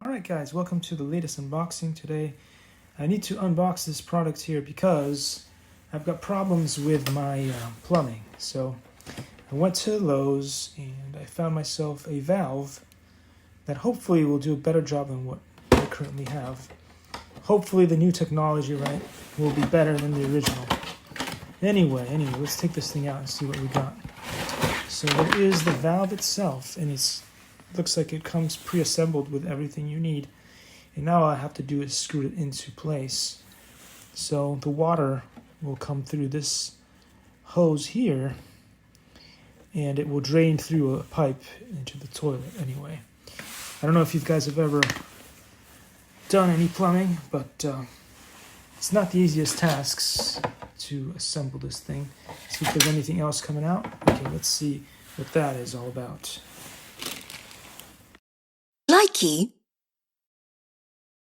Alright guys, welcome to the latest unboxing. Today I need to unbox this product here because I've got problems with my plumbing. So I went to Lowe's and I found myself a valve that hopefully will do a better job than what I currently have. Hopefully the new technology, right, will be better than the original. Anyway, let's take this thing out and see what we got. So there is the valve itself, and looks like it comes pre-assembled with everything you need. And now all I have to do is screw it into place. So the water will come through this hose here, and it will drain through a pipe into the toilet anyway. I don't know if you guys have ever done any plumbing, but it's not the easiest tasks to assemble this thing. See if there's anything else coming out. Okay, let's see what that is all about. Likey.